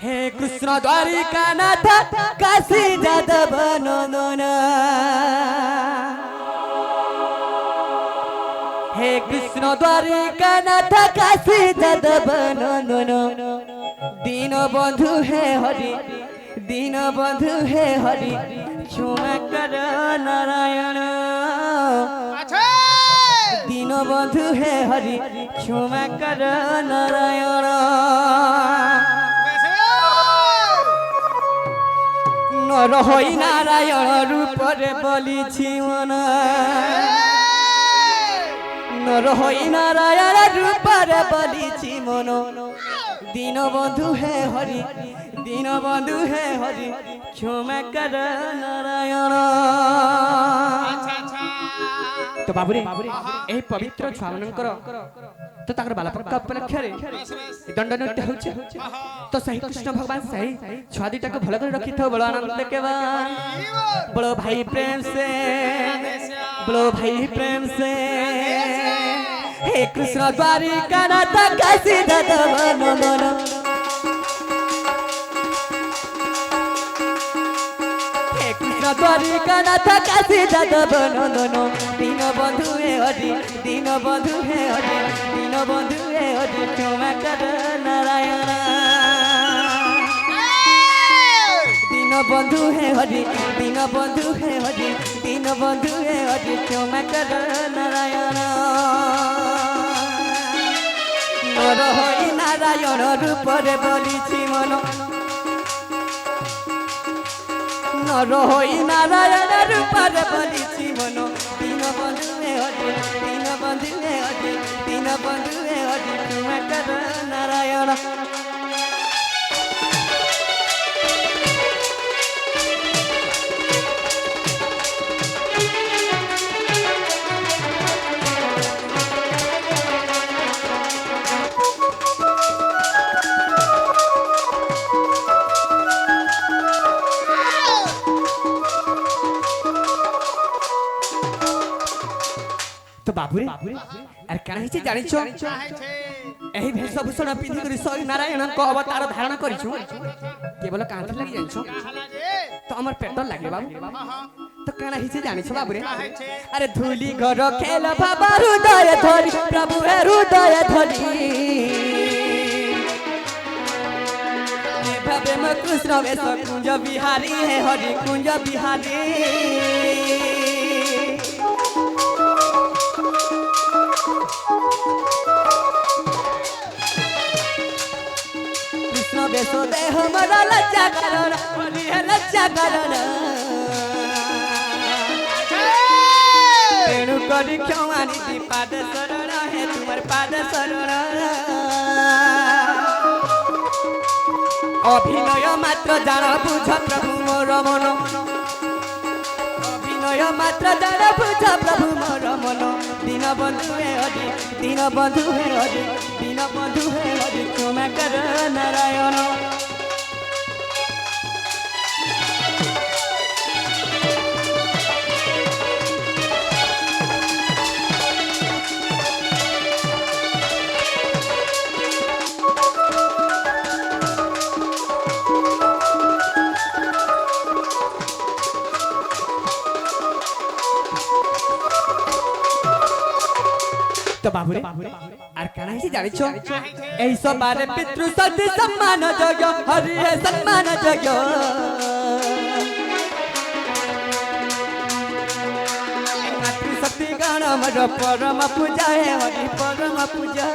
हे कृष्ण द्वारिका नाथ काशी जादव नंदन हे कृष्ण द्वारिका नाथ काशी जादव नंदन दीन बंधु है हरि दीन बंधु है हरि क्षमा कर नारायण दीन बंधु है हरि क्षमा कर नारायण नर होई नारायण रूप रे बलि जीवन नर होई नारायण रूप रे बलि जीवन दीन बंधु है हरि दीन बंधु है हरि क्षमा कर नारायण। तो बाबुरे ए पवित्र छुआମାନଙ୍କର तो ताकर बालपक्का उपलक्ष्य दंड नृत्य होचे तो सही कृष्ण भगवान सही छुआ दीटा को भल कर रखी था बड़ो आनंद के बड़ो भाई प्रेम से बड़ो भाई प्रेम से हे कृष्ण द्वारिका नाथ काशी जादव नंदन हे कृष्ण द्वारिका नाथ काशी जादव नंदन दीन बंधु है हरि दीन बंधु है हरि दीन बंधु है हरि क्षमा कर नारायण दीन बंधु है हरि दीन बंधु है हरि दीन बंधु है हरि क्षमा कर नारायण नर होई नारायण रूप रे बलि जीवन नर होई नारायण रूप रे बलि जीवन दीन बंधु है हरि दीन बंधु है हरि दीन बंधु है हरि क्षमा कर नारायण। तो बाबुरे अरे कना हिचे जानि छो एही वेशभूषण पिंधि करी सई नारायण को अवतार धारण करिछु केवल कांथि लागि जानि छो तो हमर पेट लागे बाबू तो कना हिचे जानि छो बाबुरे अरे धूली घर खेल बाबा हृदय धरि प्रभु हे हृदय धरि भवे म कृष्ण वेश कुंज बिहारी है हरि कुंज बिहारी कृष्ण बेसो देह मरा लज्जा करण होली है लज्जा करण तेणु करी क्षमानी दी पाद शरण है तुम्हार पाद शरण अभिनय मात्र जान बुझ प्रभु मोर मन अभिनय मात्र जान बुझ प्रभु मोर मन दीन बंधु है हरि दीन बंधु है हरि दीन बंधु है हरि क्षमा कर नारायण। तो बाबुरे आर काना हिसे जानि छो एही सब बारे पितृ सती सम्मान जग हरि है सम्मान जग मातृ शक्ति गण मर परम पूजा है हरि परम पूजा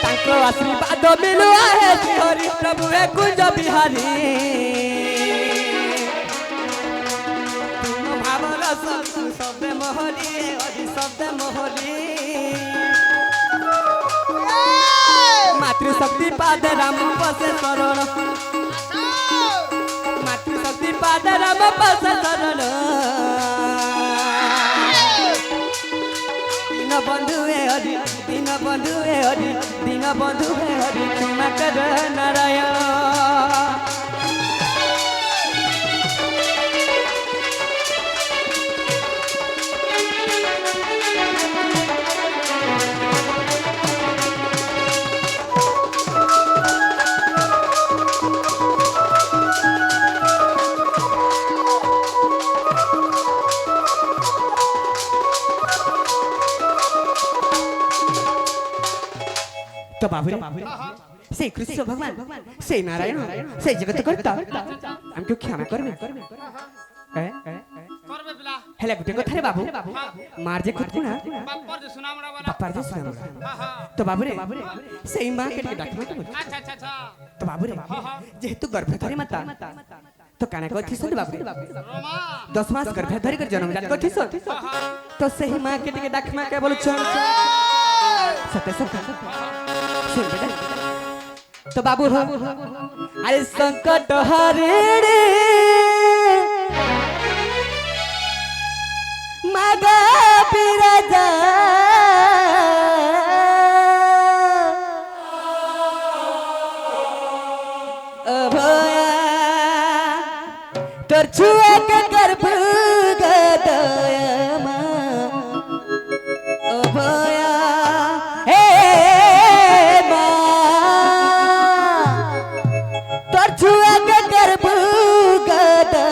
तांको आशीर्वाद मिलु है हरि प्रभु है कुंज बिहारी शब्द मोहरी हरि शब्द मोहरी मातृशक्ति पाद राम बसे शरण मातृशक्ति पाद राम बसे शरण दीन बंधु है हरि दीन बंधु है हरि दीन बंधु है हरि क्षमा कर नारायण। तो बाबूरे से कृष्ण भगवान से नारायण से जगत करता हमको क्षमा करबे করবে বিলা हेले गुटे कथा रे बाबू मार जे खुद कुना বাপ্পার যে সুনামড়া বলা बापर जे सुना হ্যাঁ হ্যাঁ तो बाबूरे से मां के डाकमा तो আচ্ছা আচ্ছা আচ্ছা तो बाबूरे जेहेतु गर्भधारी माता तो काना को थी सुन बाबूरे রোমা 10 मास गर्भधारी कर जन्म जात को थी तो सही मां के टिके डाकमा के बोलु छन सत्य सत्य सुन बेटा तो बाबू हो अरे संकट हरे रे मागा बिराजा अभया तोर छुआ के गर्भ गदया मां अभया हे मां तोर छुआ के गर्भ गदया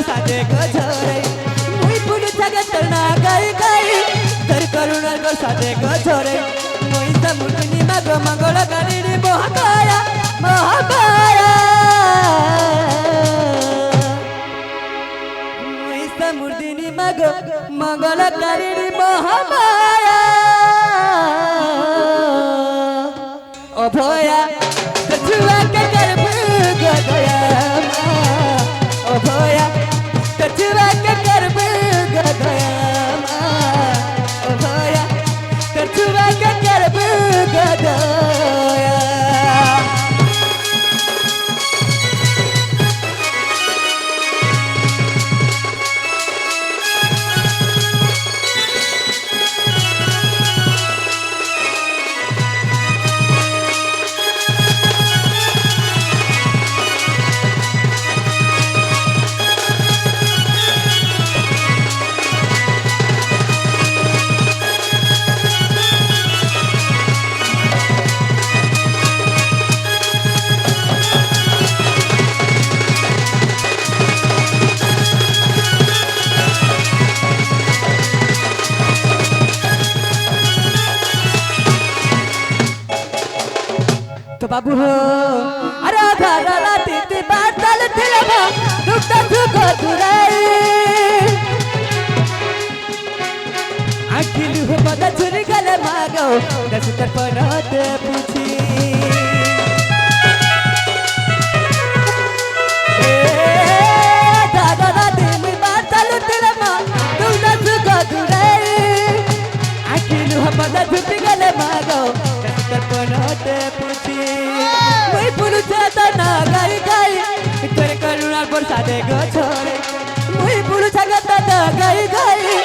साथे गजरे मुई पुलु जगत ना गाई गाई तर करुणार को साथे गजरे मुई समुद्री मग मंगल करी रे महाकाया महाकाया मुई समुद्री मग मंगल करी रे महाकाया अभया कछुआ के गर्भ गया अभया कछुआ के गर्भ गया अभया कछुआ के गर्भ गया तो बाबू हो अरे घरला तीती बातल थिलबा दुख दुख दुराई आखिल हो बदा छुरी गले मागो दस तर परत पूछी घरला तीती बातल थिलबा दुख दुख दुराई आखिल हो बदा छुरी गले मागो दस तर परत पूछी मुई पुरु जाता ना गाई गाई तोरे करुणार पर साथे गछरे मुई पुरु जाता ना गाई गाई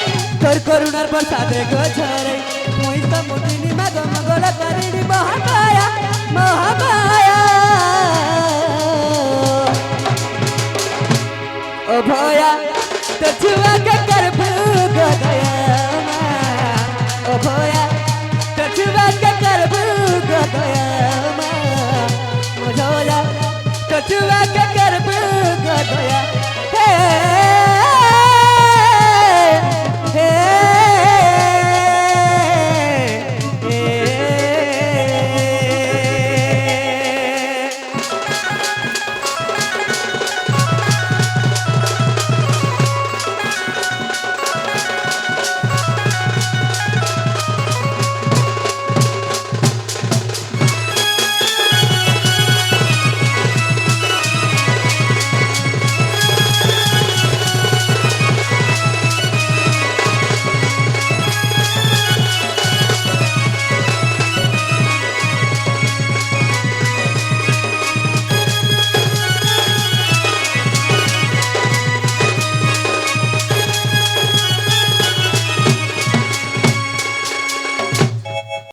तोर करुणार पर साथे गछरे मुई समुद्री मग मगल करी महाकाया महाकाया अभया तो छुआ के